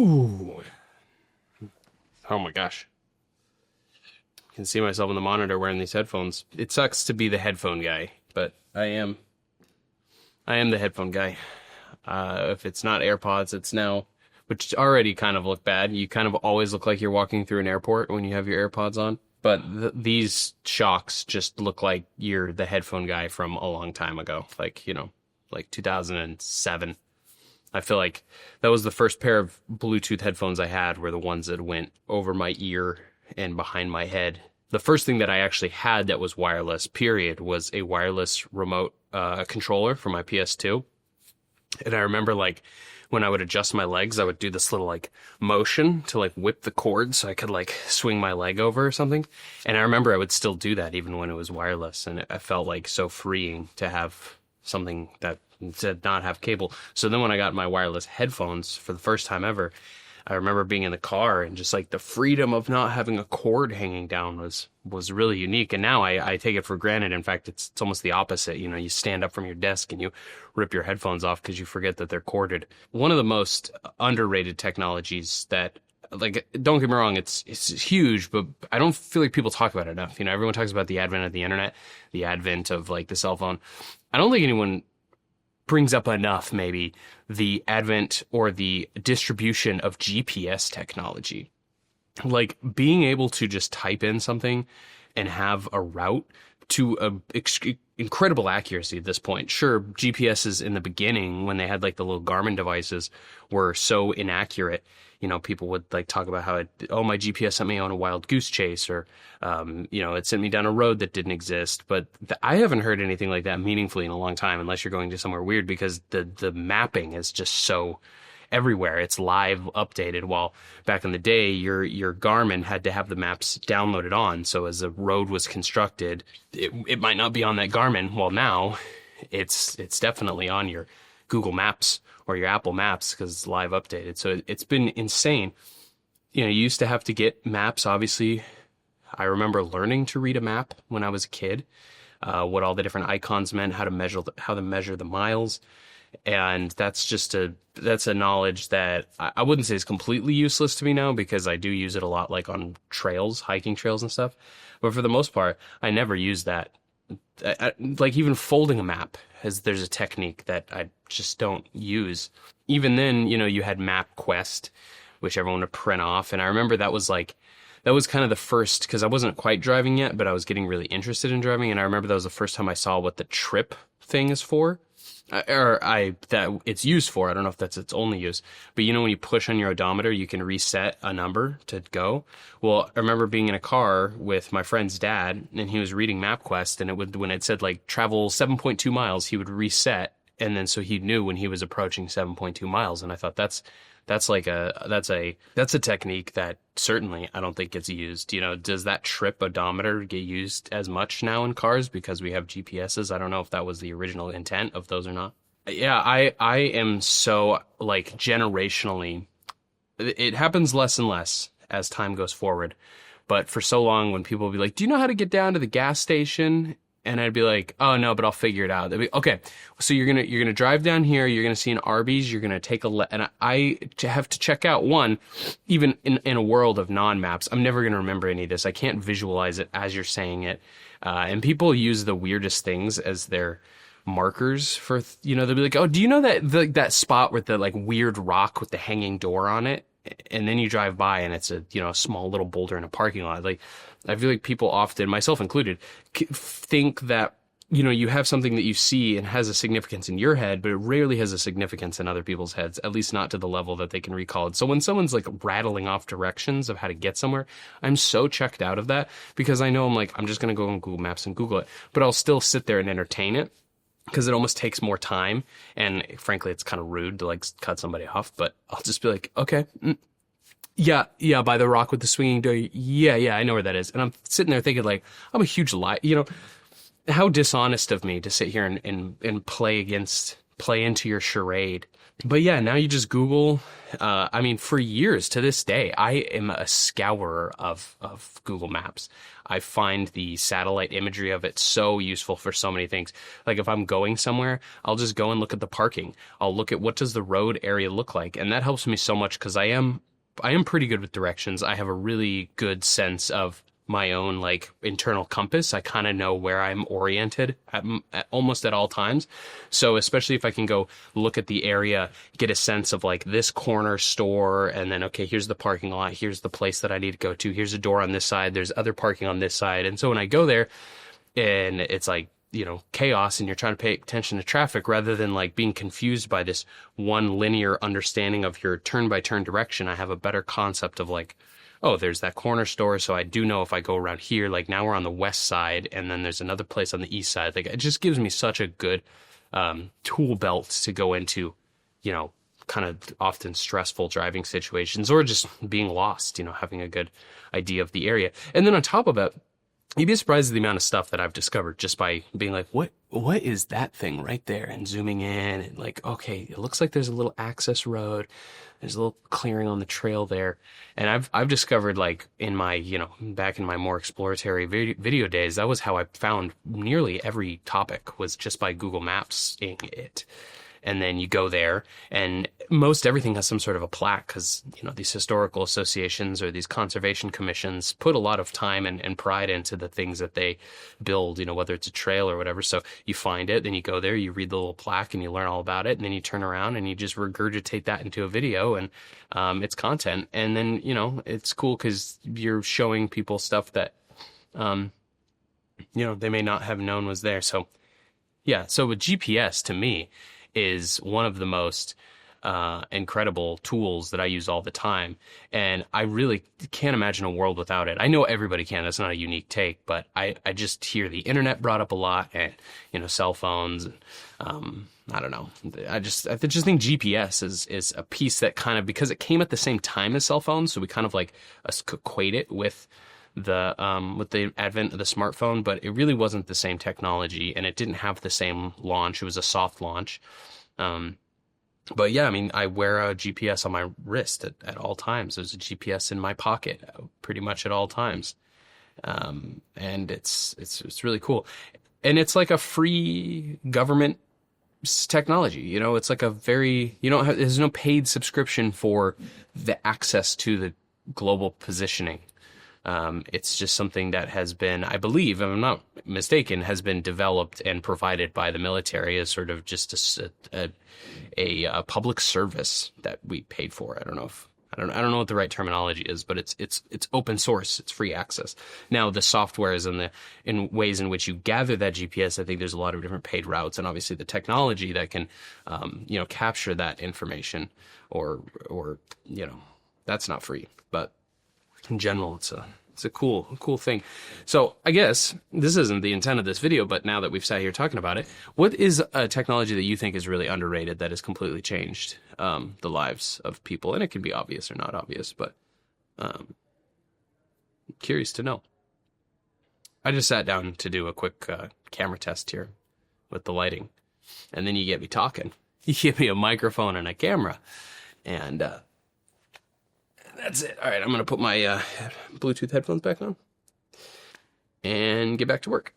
Ooh. Oh my gosh. I can see myself in the monitor wearing these headphones. It sucks to be the headphone guy, but I am the headphone guy. If it's not AirPods, it's now, which already kind of look bad. You kind of always look like you're walking through an airport when you have your AirPods on. But these shocks just look like you're the headphone guy from a long time ago. Like, like 2007. I feel like that was the first pair of Bluetooth headphones I had, were the ones that went over my ear and behind my head. The first thing that I actually had that was wireless, period, was a wireless remote controller for my PS2. And I remember, like, when I would adjust my legs, I would do this little, like, motion to, like, whip the cord so I could, like, swing my leg over or something. And I remember I would still do that even when it was wireless. And it felt, like, so freeing to have something that did not have cable. So then when I got my wireless headphones for the first time ever, I remember being in the car and just, like, the freedom of not having a cord hanging down was really unique. And now I take it for granted. In fact, it's almost the opposite. You stand up from your desk and you rip your headphones off because you forget that they're corded. One of the most underrated technologies that, like, don't get me wrong, it's huge, but I don't feel like people talk about it enough. Everyone talks about the advent of the internet, the advent of, like, the cell phone. I don't think anyone brings up enough, maybe, the advent or the distribution of GPS technology. Like, being able to just type in something and have a route to incredible accuracy at this point. Sure, GPSs in the beginning, when they had, like, the little Garmin devices, were so inaccurate. People would, like, talk about how my GPS sent me on a wild goose chase, or, it sent me down a road that didn't exist. But I haven't heard anything like that meaningfully in a long time, unless you're going to somewhere weird, because the mapping is just so everywhere. It's live updated, while back in the day, your Garmin had to have the maps downloaded on. So as a road was constructed, it might not be on that Garmin. Well, now it's definitely on your Google Maps or your Apple Maps because it's live updated. So it's been insane. You used to have to get maps. Obviously, I remember learning to read a map when I was a kid, what all the different icons meant, how to measure the miles. And that's a knowledge that I wouldn't say is completely useless to me now, because I do use it a lot, like on trails, hiking trails and stuff. But for the most part, I never use that. Like, even folding a map, there's a technique that I just don't use. Even then, you had MapQuest, which everyone would print off. And I remember that was kind of the first, because I wasn't quite driving yet, but I was getting really interested in driving. And I remember that was the first time I saw what the trip thing is for. That it's used for. I don't know if that's its only use, but when you push on your odometer, you can reset a number to go. Well, I remember being in a car with my friend's dad, and he was reading MapQuest, and when it said, like, travel 7.2 miles, he would reset, and then so he knew when he was approaching 7.2 miles. And I thought that's a technique that certainly I don't think gets used. Does that trip odometer get used as much now in cars because we have GPSs? I don't know if that was the original intent of those or not. Yeah, I am so, like, generationally, it happens less and less as time goes forward. But for so long, when people would be like, do you know how to get down to the gas station? And I'd be like, oh no, but I'll figure it out. They'd be, okay, so you're gonna drive down here. You're gonna see an Arby's. You're gonna take and I have to check out one. Even in a world of non-maps, I'm never gonna remember any of this. I can't visualize it as you're saying it. And people use the weirdest things as their markers for, they'll be like, oh, do you know that spot with the, like, weird rock with the hanging door on it? And then you drive by and it's a small little boulder in a parking lot. Like, I feel like people often, myself included, think that, you have something that you see and has a significance in your head, but it rarely has a significance in other people's heads, at least not to the level that they can recall it. So when someone's, like, rattling off directions of how to get somewhere, I'm so checked out of that, because I know I'm just going to go on Google Maps and Google it, but I'll still sit there and entertain it, because it almost takes more time. And frankly, it's kind of rude to, like, cut somebody off, but I'll just be like, okay, yeah, by the rock with the swinging door. Yeah, I know where that is. And I'm sitting there thinking, like, I'm a huge liar. How dishonest of me to sit here and play play into your charade. But yeah, now you just Google. I mean, for years to this day, I am a scourer of Google Maps. I find the satellite imagery of it so useful for so many things. Like if I'm going somewhere, I'll just go and look at the parking. I'll look at what does the road area look like, and that helps me so much because I am pretty good with directions. I have a really good sense of my own like internal compass. I kind of know where I'm oriented at almost at all times. So especially if I can go look at the area, get a sense of like this corner store, and then, okay, here's the parking lot. Here's the place that I need to go to. Here's a door on this side. There's other parking on this side. And so when I go there and it's like, you know, chaos and you're trying to pay attention to traffic rather than like being confused by this one linear understanding of your turn by turn direction, I have a better concept of like, oh, there's that corner store, so I do know if I go around here, like now we're on the west side, and then there's another place on the east side. Like it just gives me such a good tool belt to go into, you know, kind of often stressful driving situations or just being lost, you know, having a good idea of the area. And then on top of it, you'd be surprised at the amount of stuff that I've discovered just by being like, what is that thing right there? And zooming in and like, okay, it looks like there's a little access road. There's a little clearing on the trail there. And I've discovered like in my, you know, back in my more exploratory video days, that was how I found nearly every topic was just by Google Maps-ing it. And then you go there and most everything has some sort of a plaque because, you know, these historical associations or these conservation commissions put a lot of time and pride into the things that they build, you know, whether it's a trail or whatever. So you find it, then you go there, you read the little plaque and you learn all about it. And then you turn around and you just regurgitate that into a video and it's content. And then, you know, it's cool because you're showing people stuff that, you know, they may not have known was there. So yeah, so with GPS to me, is one of the most incredible tools that I use all the time. And I really can't imagine a world without it. I know everybody can. That's not a unique take, but I just hear the internet brought up a lot and, you know, cell phones. And, I don't know. I just think GPS is a piece that kind of, because it came at the same time as cell phones, so we kind of like equate it with the advent of the smartphone, but it really wasn't the same technology and it didn't have the same launch. It was a soft launch. But yeah, I mean, I wear a GPS on my wrist at all times. There's a GPS in my pocket pretty much at all times. And it's really cool. And it's like a free government technology, you know, it's like a very, there's no paid subscription for the access to the global positioning. It's just something that has been, I believe, if I'm not mistaken, has been developed and provided by the military as sort of just a public service that we paid for. I don't know what the right terminology is, but it's open source. It's free access. Now the software is in ways in which you gather that GPS. I think there's a lot of different paid routes, and obviously the technology that can, capture that information, or that's not free, but in general, it's a cool thing. So I guess this isn't the intent of this video, but now that we've sat here talking about it, what is a technology that you think is really underrated that has completely changed the lives of people? And it can be obvious or not obvious, but curious to know. I just sat down to do a quick camera test here with the lighting, and then you get me talking. You give me a microphone and a camera, and that's it. All right, I'm going to put my Bluetooth headphones back on and get back to work.